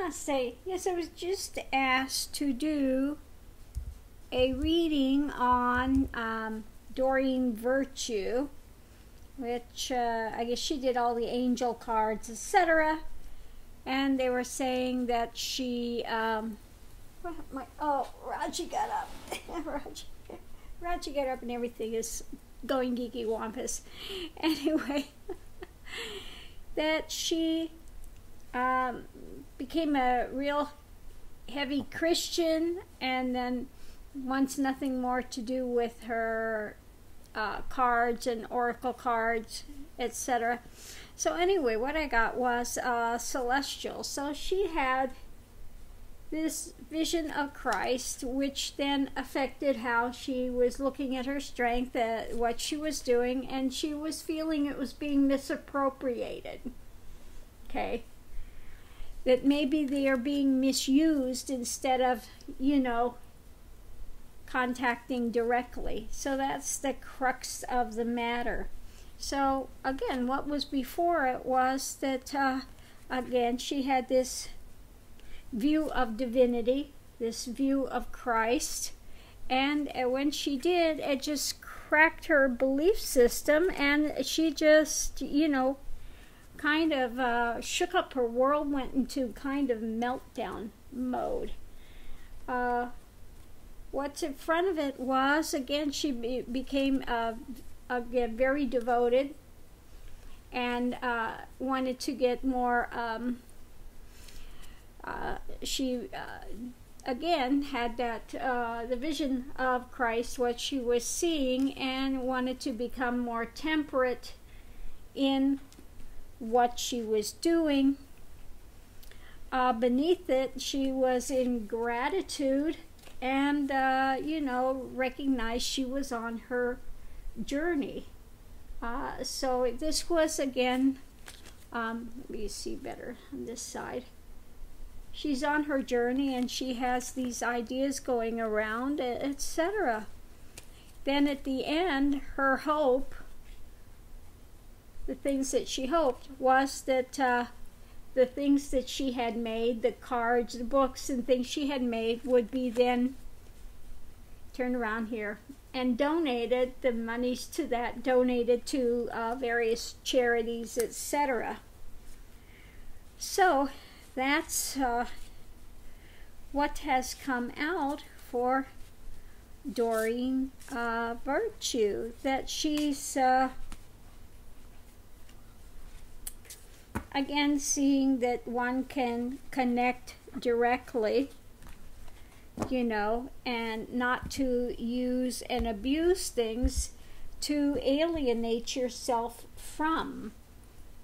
Namaste. Yes, I was just asked to do a reading on Doreen Virtue, which I guess she did all the angel cards, etc. And they were saying that she, Raji got up. Raji got up and everything is going geeky wampus. Anyway, that she became a real heavy Christian and then wants nothing more to do with her cards and oracle cards, etc. So anyway, what I got was celestial. So she had this vision of Christ, which then affected how she was looking at her strength, at what she was doing, and she was feeling it was being misappropriated. Okay. That maybe they are being misused instead of, contacting directly. So that's the crux of the matter. So again, what was before it was that, again, she had this view of divinity, this view of Christ, and when she did, it just cracked her belief system, and she just, kind of shook up her world, went into kind of meltdown mode. What's in front of it was, again, she became again very devoted and wanted to get more. She again had that the vision of Christ, what she was seeing, and wanted to become more temperate in what she was doing. Beneath it, she was in gratitude and, recognized she was on her journey. So this was, again, let me see better on this side. She's on her journey and she has these ideas going around, etc. Then at the end, her hope, the things that she hoped, was that the things that she had made, the cards, the books, and things she had made would be then turned around here and donated, the monies to that donated to various charities, etc. So that's what has come out for Doreen Virtue, that she's again seeing that one can connect directly, and not to use and abuse things to alienate yourself from.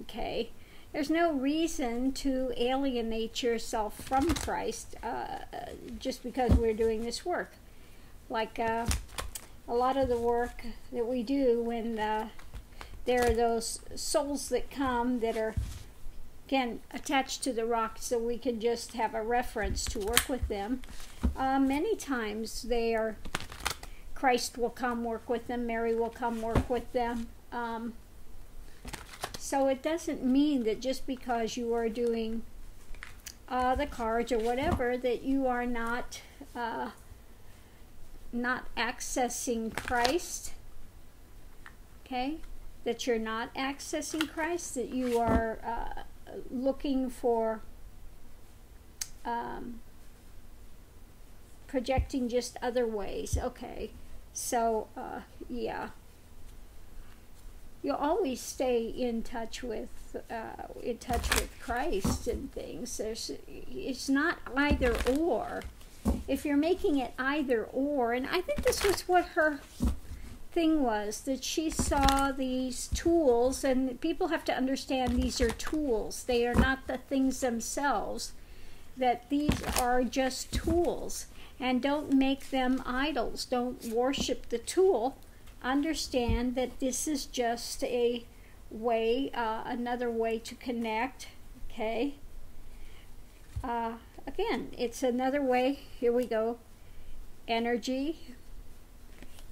Okay? There's no reason to alienate yourself from Christ just because we're doing this work. Like a lot of the work that we do when there are those souls that come that are, again, attached to the rock, so we can just have a reference to work with them. Many times Christ will come work with them, Mary will come work with them. So it doesn't mean that just because you are doing the cards or whatever, that you are not accessing Christ. Okay? That you're not accessing Christ, that you are looking for projecting just other ways. Okay, so yeah, you'll always stay in touch with Christ and things. It's not either or. If you're making it either or, and I think this was what her thing was, that she saw these tools, and people have to understand these are tools. They are not the things themselves, that these are just tools, and don't make them idols. Don't worship the tool. Understand that this is just a way, another way to connect. Okay, again, it's another way. Here we go. Energy.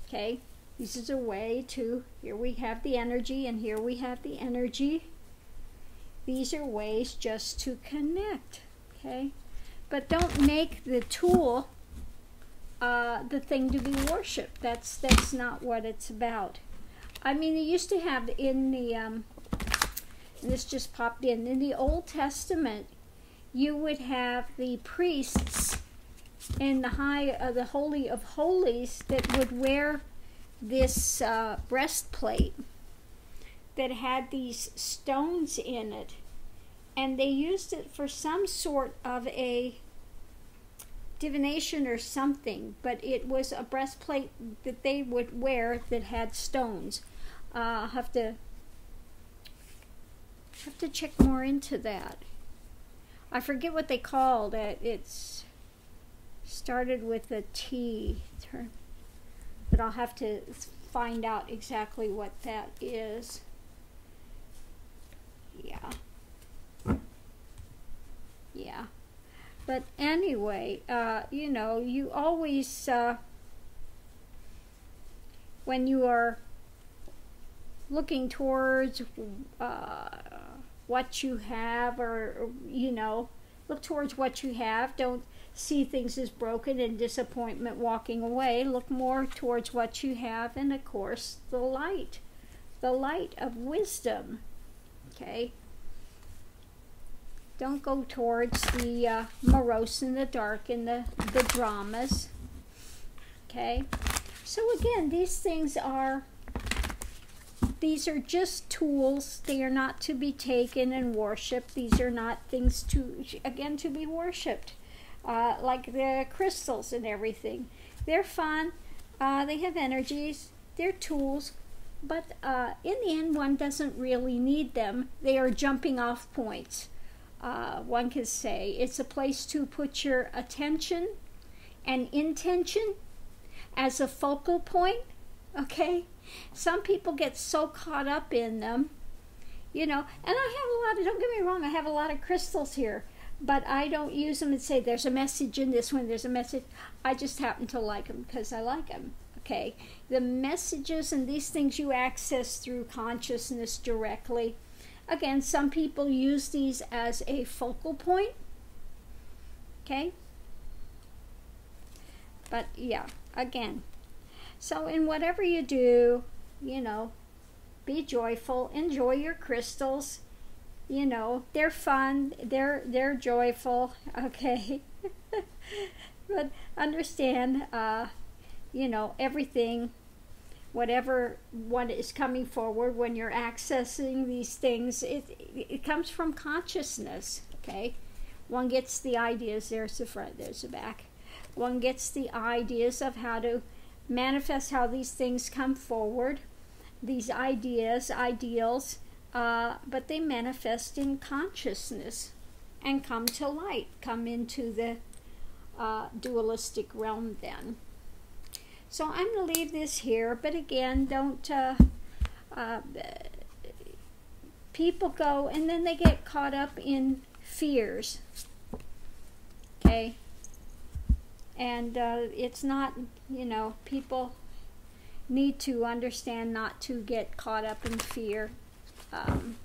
Okay, this is a way to, here we have the energy and here we have the energy. These are ways just to connect. okay? But don't make the tool the thing to be worshipped. That's not what it's about. I mean, they used to have in the, and this just popped in the Old Testament, you would have the priests in the Holy of Holies that would wear this breastplate that had these stones in it, and they used it for some sort of a divination or something, but it was a breastplate that they would wear that had stones. I'll have to check more into that. I forget what they called it. It's started with a T, but I'll have to find out exactly what that is. Yeah. But anyway, you know, you always, when you are looking towards what you have, or, you know, look towards what you have. Don't see things as broken and disappointment walking away. Look more towards what you have, and of course, the light of wisdom, okay? Don't go towards the morose and the dark and the dramas, okay? So again, these are just tools. They are not to be taken and worshipped. These are not things to be worshipped, like the crystals and everything. They're fun. They have energies. They're tools. But in the end, one doesn't really need them. They are jumping off points. One could say it's a place to put your attention and intention as a focal point, okay? Some people get so caught up in them, you know, and I have a lot of, don't get me wrong, I have a lot of crystals here, but I don't use them and say there's a message in this one, there's a message. I just happen to like them because I like them, okay? The messages and these things you access through consciousness directly. Again, some people use these as a focal point, okay? But yeah, again, so in whatever you do, you know, be joyful, enjoy your crystals, you know, they're fun, they're joyful, okay? But understand, you know, everything, whatever one is coming forward when you're accessing these things, it comes from consciousness, okay? One gets the ideas, there's the front, there's the back. One gets the ideas of how to manifest how these things come forward, these ideas, ideals, but they manifest in consciousness and come to light, come into the dualistic realm then. So I'm going to leave this here, but again, don't, people go and then they get caught up in fears, okay? And it's not, you know, people need to understand not to get caught up in fear. And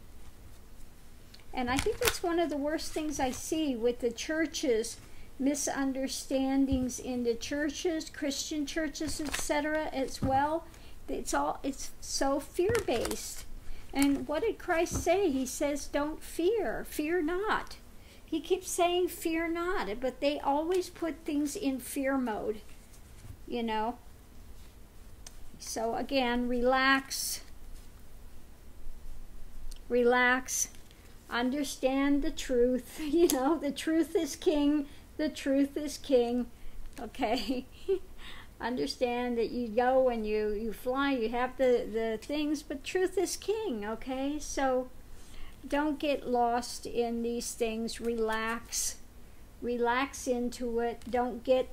I think that's one of the worst things I see with the churches, misunderstandings in the churches, Christian churches, etc. as well. It's so fear-based. And what did Christ say? He says, don't fear, fear not. He keeps saying, fear not, but they always put things in fear mode, you know. So again, relax, understand the truth, you know, the truth is king, okay. Understand that you go and you fly, you have the things, but truth is king, okay. So don't get lost in these things. Relax into it. Don't get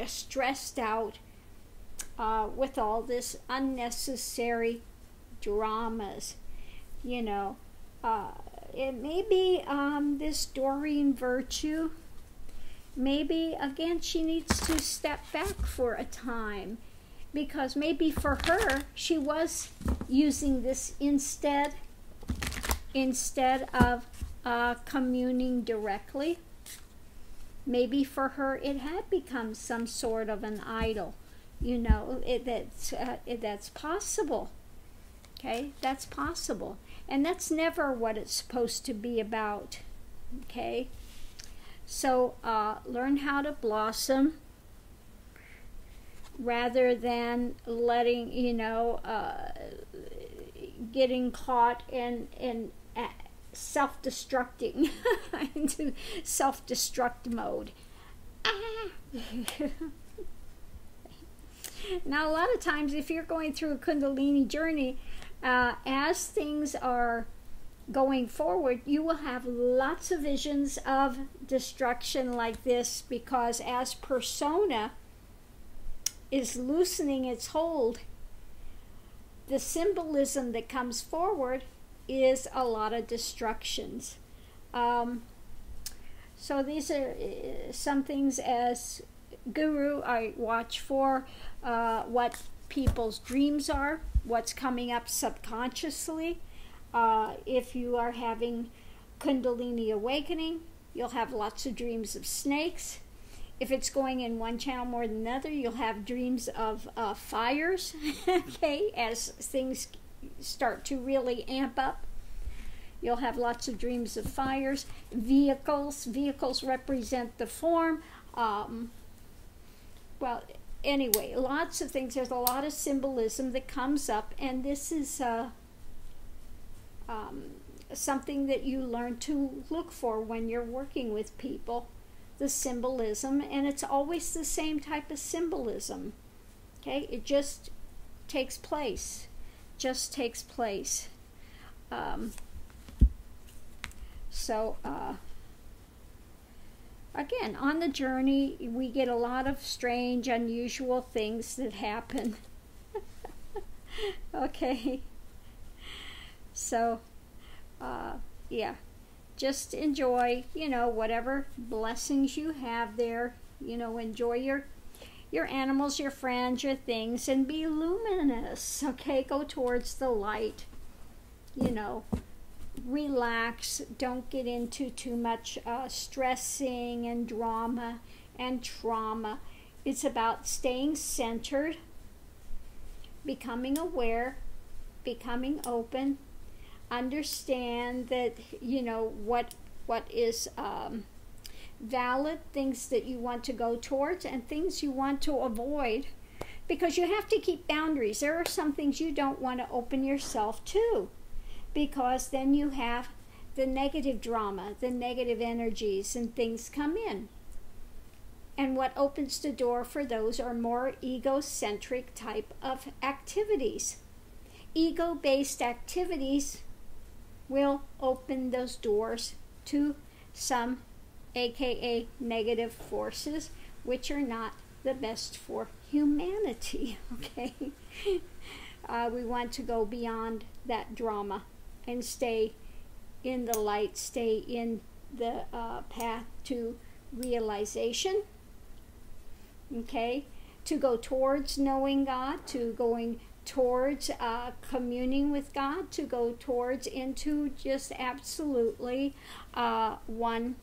stressed out with all this unnecessary dramas, you know. It may be this Doreen Virtue, maybe again she needs to step back for a time, because maybe for her she was using this instead of communing directly. Maybe for her it had become some sort of an idol. You know, that's possible. Okay, that's possible. And that's never what it's supposed to be about. Okay, so learn how to blossom rather than letting, you know, getting caught in self-destructing into self-destruct mode. Now, a lot of times, if you're going through a Kundalini journey, as things are going forward, you will have lots of visions of destruction like this, because as persona is loosening its hold, the symbolism that comes forward is a lot of destructions. So these are some things as guru I watch for, what people's dreams are, what's coming up subconsciously. If you are having Kundalini awakening, you'll have lots of dreams of snakes. If it's going in one channel more than another, you'll have dreams of fires, okay, as things start to really amp up. You'll have lots of dreams of fires. Vehicles represent the form. Well, anyway, lots of things. There's a lot of symbolism that comes up, and this is something that you learn to look for when you're working with people, the symbolism, and it's always the same type of symbolism. Okay, it just takes place. Again, on the journey, we get a lot of strange, unusual things that happen. Okay. So, yeah, just enjoy, you know, whatever blessings you have there. You know, enjoy your animals, your friends, your things, and be luminous. Okay, go towards the light. You know, relax. Don't get into too much stressing and drama and trauma. It's about staying centered, becoming aware, becoming open. Understand that, you know, what is valid, things that you want to go towards, and things you want to avoid, because you have to keep boundaries. There are some things you don't want to open yourself to, because then you have the negative drama, the negative energies, and things come in. And what opens the door for those are more egocentric type of activities. Ego-based activities will open those doors to some aka negative forces, which are not the best for humanity. Okay, we want to go beyond that drama and stay in the light, stay in the path to realization. Okay, to go towards knowing God, to going towards communing with God, to go towards into just absolutely one.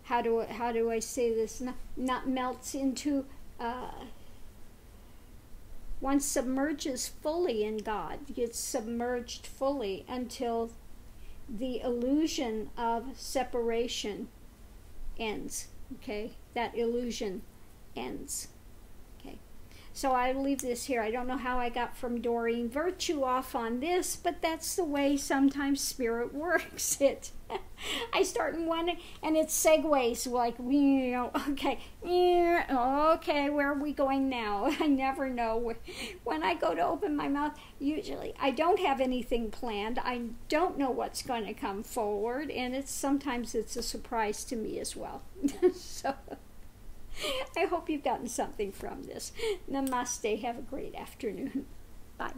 How do I say this? Not melts into. One submerges fully in God, gets submerged fully until the illusion of separation ends. Okay, that illusion ends. Okay, so I leave this here. I don't know how I got from Doreen Virtue off on this, but that's the way sometimes spirit works. I start in one and it segues like, you know, okay, where are we going now? I never know. When I go to open my mouth, usually I don't have anything planned. I don't know what's going to come forward, and sometimes it's a surprise to me as well. So I hope you've gotten something from this. Namaste. Have a great afternoon. Bye.